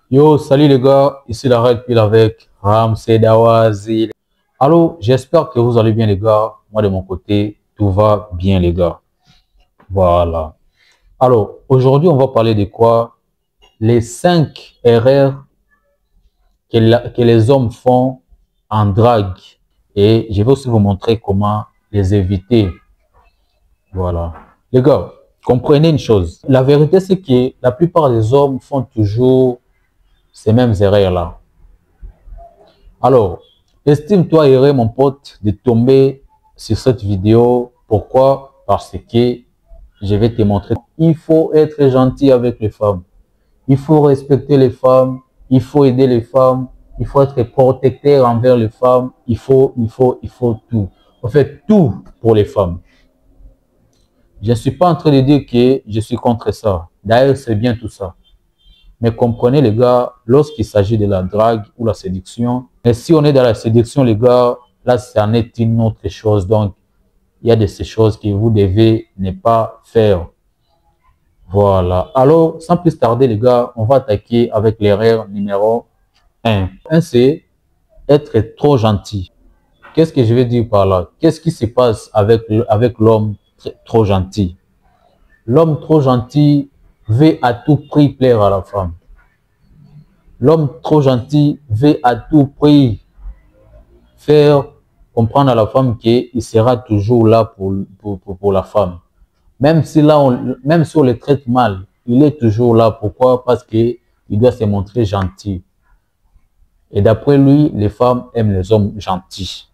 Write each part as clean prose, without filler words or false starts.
Yo, salut les gars, ici la Red Pill avec Ramsey Dawazi. Alors, j'espère que vous allez bien les gars. Moi de mon côté, tout va bien les gars. Voilà. Alors, aujourd'hui, on va parler de quoi? Les 5 erreurs que les hommes font en drague. Et je vais aussi vous montrer comment les éviter. Voilà. Les gars, comprenez une chose. La vérité, c'est que la plupart des hommes font toujours ces mêmes erreurs-là. Alors, estime-toi heureux, mon pote, de tomber sur cette vidéo. Pourquoi? Parce que je vais te montrer. Il faut être gentil avec les femmes. Il faut respecter les femmes. Il faut aider les femmes. Il faut être protecteur envers les femmes. Il faut tout. En fait, tout pour les femmes. Je ne suis pas en train de dire que je suis contre ça. D'ailleurs, c'est bien tout ça. Mais comprenez les gars, lorsqu'il s'agit de la drague ou la séduction, et si on est dans la séduction les gars, là ça en est une autre chose. Donc, il y a de ces choses que vous devez ne pas faire. Voilà. Alors, sans plus tarder les gars, on va attaquer avec l'erreur numéro 1. 1 c'est être trop gentil. Qu'est-ce que je veux dire par là? Qu'est-ce qui se passe avec l'homme trop gentil? L'homme trop gentil veut à tout prix plaire à la femme. L'homme trop gentil veut à tout prix faire comprendre à la femme qu'il sera toujours là pour la femme. Même si même si on le traite mal, il est toujours là. Pourquoi? Parce qu'il doit se montrer gentil. Et d'après lui, les femmes aiment les hommes gentils.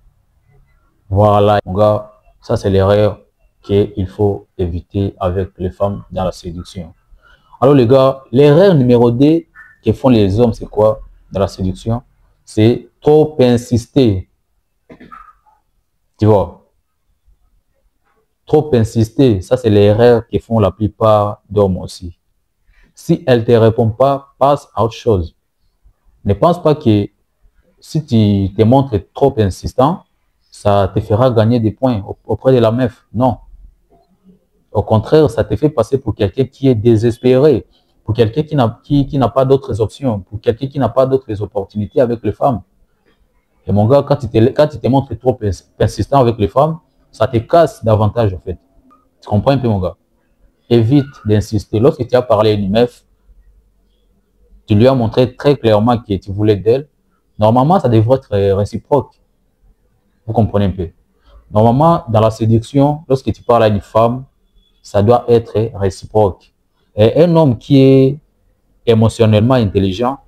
Voilà, mon gars, ça c'est l'erreur qu'il faut éviter avec les femmes dans la séduction. Alors les gars, l'erreur numéro 2 que font les hommes, c'est quoi dans la séduction? C'est trop insister. Tu vois? Trop insister, ça c'est l'erreur que font la plupart d'hommes aussi. Si elle ne te répond pas, passe à autre chose. Ne pense pas que si tu te montres trop insistant, ça te fera gagner des points auprès de la meuf. Non. Au contraire, ça te fait passer pour quelqu'un qui est désespéré, pour quelqu'un qui n'a pas d'autres options, pour quelqu'un qui n'a pas d'autres opportunités avec les femmes. Et mon gars, quand tu te montres trop persistant avec les femmes, ça te casse davantage en fait. Tu comprends un peu mon gars? Évite d'insister. Lorsque tu as parlé à une meuf, tu lui as montré très clairement que tu voulais d'elle. Normalement, ça devrait être réciproque. Vous comprenez un peu? Normalement, dans la séduction, lorsque tu parles à une femme, ça doit être réciproque. Et un homme qui est émotionnellement intelligent,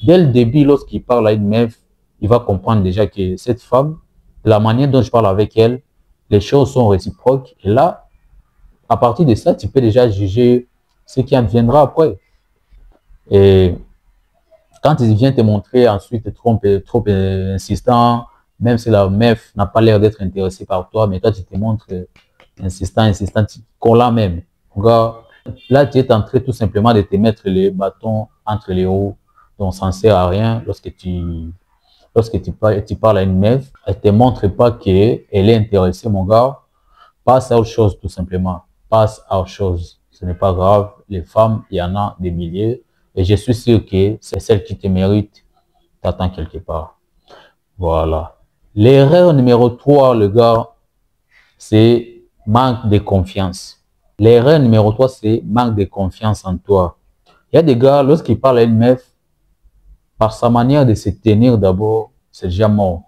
dès le début, lorsqu'il parle à une meuf, il va comprendre déjà que cette femme, de la manière dont je parle avec elle, les choses sont réciproques. Et là, à partir de ça, tu peux déjà juger ce qui en viendra après. Et quand il vient te montrer ensuite trop insistant, même si la meuf n'a pas l'air d'être intéressée par toi, mais toi tu te montres insistant, collant même. Là, tu es en train tout simplement de te mettre les bâtons entre les roues. Donc, ça ne sert à rien tu parles à une meuf, elle ne te montre pas qu'elle est intéressée, mon gars. Passe à autre chose, tout simplement. Passe à autre chose. Ce n'est pas grave. Les femmes, il y en a des milliers. Et je suis sûr que c'est celle qui te mérite. T'attends quelque part. Voilà. L'erreur numéro 3, le gars, c'est manque de confiance. L'erreur numéro 3, c'est manque de confiance en toi. Il y a des gars, lorsqu'ils parlent à une meuf, par sa manière de se tenir d'abord, c'est déjà mort.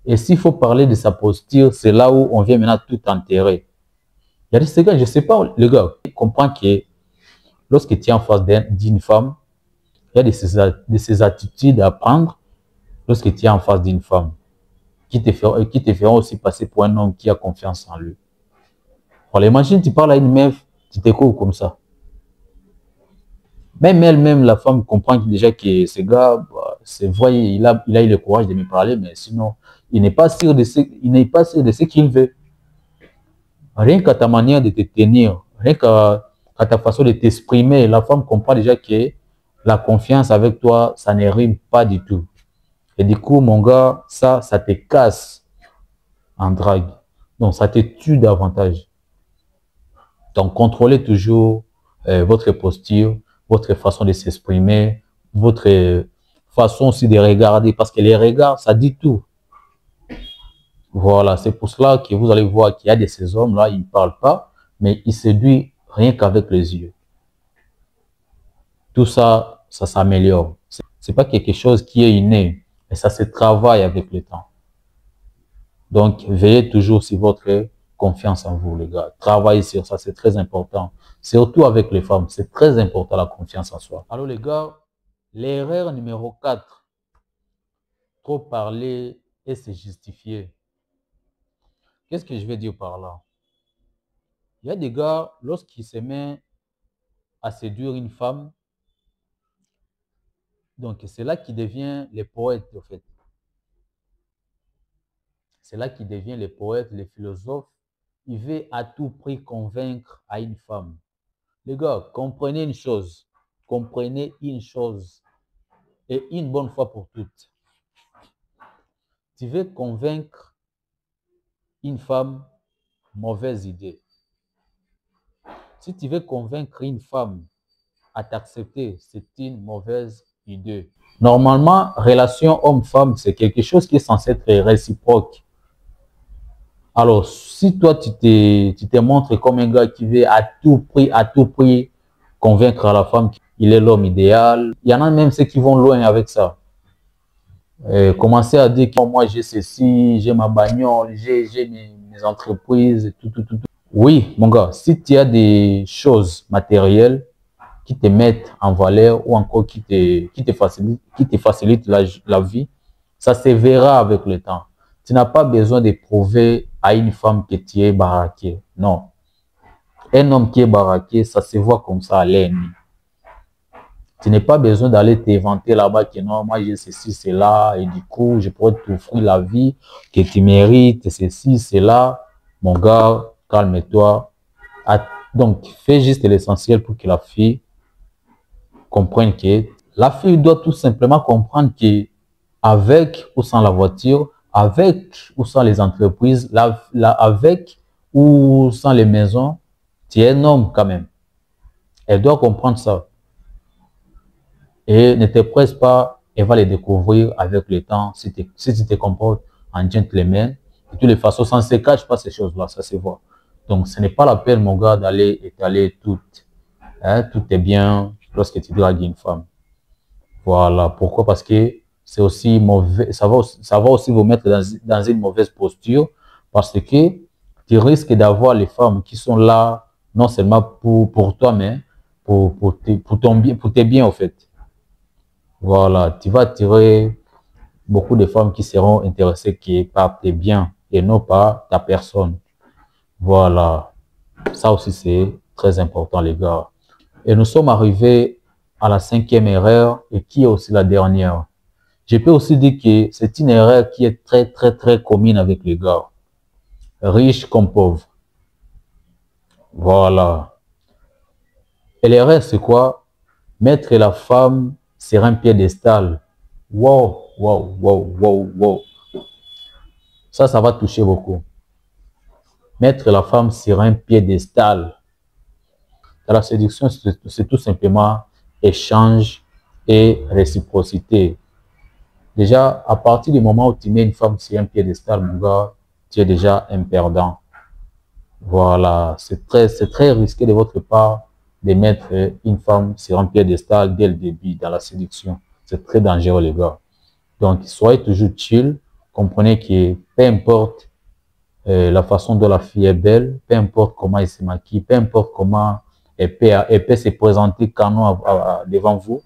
Et s'il faut parler de sa posture, c'est là où on vient maintenant tout enterrer. Il y a des gars, je ne sais pas, le gars, il comprend que lorsque tu es en face d'une femme, il y a de ces attitudes à prendre lorsque tu es en face d'une femme qui te feront aussi passer pour un homme qui a confiance en lui. Voilà, imagine, tu parles à une meuf, tu t'écoutes comme ça. Même elle-même, la femme comprend déjà que ce gars, c'est vrai, il a eu le courage de me parler, mais sinon, il n'est pas sûr de ce qu'il veut. Rien qu'à ta manière de te tenir, rien qu'à ta façon de t'exprimer, la femme comprend déjà que la confiance avec toi, ça ne rime pas du tout. Et du coup, mon gars, ça te casse en drague. Donc, ça te tue davantage. Donc, contrôlez toujours votre posture, votre façon de s'exprimer, votre façon aussi de regarder, parce que les regards, ça dit tout. Voilà, c'est pour cela que vous allez voir qu'il y a de ces hommes-là, ils ne parlent pas, mais ils séduisent rien qu'avec les yeux. Tout ça, ça s'améliore. C'est pas quelque chose qui est inné, mais ça se travaille avec le temps. Donc, veillez toujours sur votre confiance en vous, les gars. Travaillez sur ça, c'est très important. Surtout avec les femmes, c'est très important la confiance en soi. Alors, les gars, l'erreur numéro 4, trop parler et se justifier. Qu'est-ce que je vais dire par là? Il y a des gars, lorsqu'ils se mettent à séduire une femme, donc c'est là qu'ils deviennent les poètes, en fait. C'est là qu'ils deviennent les poètes, les philosophes. Ils veulent à tout prix convaincre à une femme. Les gars, comprenez une chose. Comprenez une chose. Et une bonne fois pour toutes. Tu veux convaincre une femme, mauvaise idée. Si tu veux convaincre une femme à t'accepter, c'est une mauvaise idée. Normalement, relation homme-femme, c'est quelque chose qui est censé être réciproque. Alors, si toi, tu te montres comme un gars qui veut à tout prix convaincre à la femme qu'il est l'homme idéal, il y en a même ceux qui vont loin avec ça. Commencer à dire que moi, j'ai ceci, j'ai ma bagnole, j'ai mes entreprises, tout. Oui, mon gars, si tu as des choses matérielles qui te mettent en valeur ou encore qui te facilitent la vie, ça se verra avec le temps. Tu n'as pas besoin de prouver à une femme que tu es baraqué. Non. Un homme qui est baraqué, ça se voit comme ça à l'ennemi. Tu n'as pas besoin d'aller t'inventer là-bas que non, moi j'ai ceci, cela, et du coup, je pourrais t'offrir la vie que tu mérites, ceci, cela. Mon gars, calme-toi. Donc, fais juste l'essentiel pour que la fille comprenne que la fille doit tout simplement comprendre que avec ou sans la voiture, avec ou sans les entreprises, avec ou sans les maisons, tu es un homme quand même. Elle doit comprendre ça. Et ne te presse pas, elle va les découvrir avec le temps si tu te comportes en gentleman. De toutes les façons, ça ne se cache pas ces choses-là, ça se voit. Donc, ce n'est pas la peine, mon gars, d'aller étaler tout. Hein, tout est bien lorsque tu dragues une femme. Voilà. Pourquoi? Parce que c'est aussi mauvais, ça va aussi vous mettre dans une mauvaise posture parce que tu risques d'avoir les femmes qui sont là non seulement pour toi, mais pour tes biens, en fait. Voilà. Tu vas attirer beaucoup de femmes qui seront intéressées par tes biens et non pas ta personne. Voilà. Ça aussi, c'est très important, les gars. Et nous sommes arrivés à la 5e erreur et qui est aussi la dernière. Je peux aussi dire que c'est une erreur qui est très commune avec les gars. Riches comme pauvres. Voilà. Et l'erreur, c'est quoi? Mettre la femme sur un piédestal. Wow. Ça va toucher beaucoup. Mettre la femme sur un piédestal. La séduction, c'est tout simplement échange et réciprocité. Déjà, à partir du moment où tu mets une femme sur un piédestal, mon gars, tu es déjà un perdant. Voilà, c'est très risqué de votre part de mettre une femme sur un piédestal dès le début dans la séduction. C'est très dangereux, les gars. Donc, soyez toujours chill. Comprenez que peu importe la façon dont la fille est belle, peu importe comment elle se maquille, peu importe comment elle peut se présenter canon devant vous,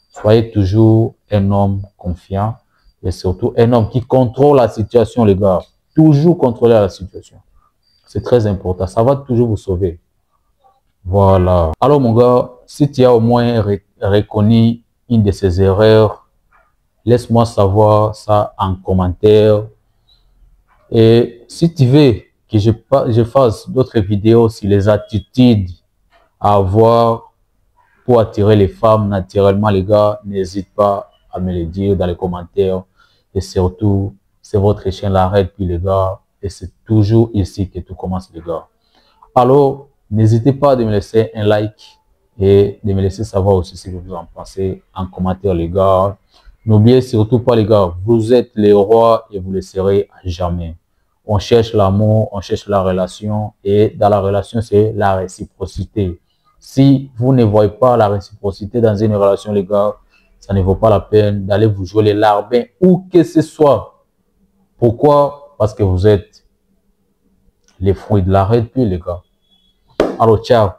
soyez toujours un homme confiant et surtout un homme qui contrôle la situation, les gars. Toujours contrôler la situation. C'est très important. Ça va toujours vous sauver. Voilà. Alors, mon gars, si tu as au moins reconnu une de ces erreurs, laisse-moi savoir ça en commentaire. Et si tu veux que je fasse d'autres vidéos sur les attitudes à avoir pour attirer les femmes naturellement, les gars, n'hésite pas à me le dire dans les commentaires. Et surtout, c'est votre chaîne La Red, puis les gars, et c'est toujours ici que tout commence, les gars. Alors, n'hésitez pas à me laisser un like et de me laisser savoir aussi ce que vous en pensez en commentaire, les gars. N'oubliez surtout pas, les gars, vous êtes les rois et vous le serez à jamais. On cherche l'amour, on cherche la relation et dans la relation, c'est la réciprocité. Si vous ne voyez pas la réciprocité dans une relation, les gars, ça ne vaut pas la peine d'aller vous jouer les larbins ou que ce soit. Pourquoi? Parce que vous êtes les fruits de la red pill, les gars. Alors, ciao.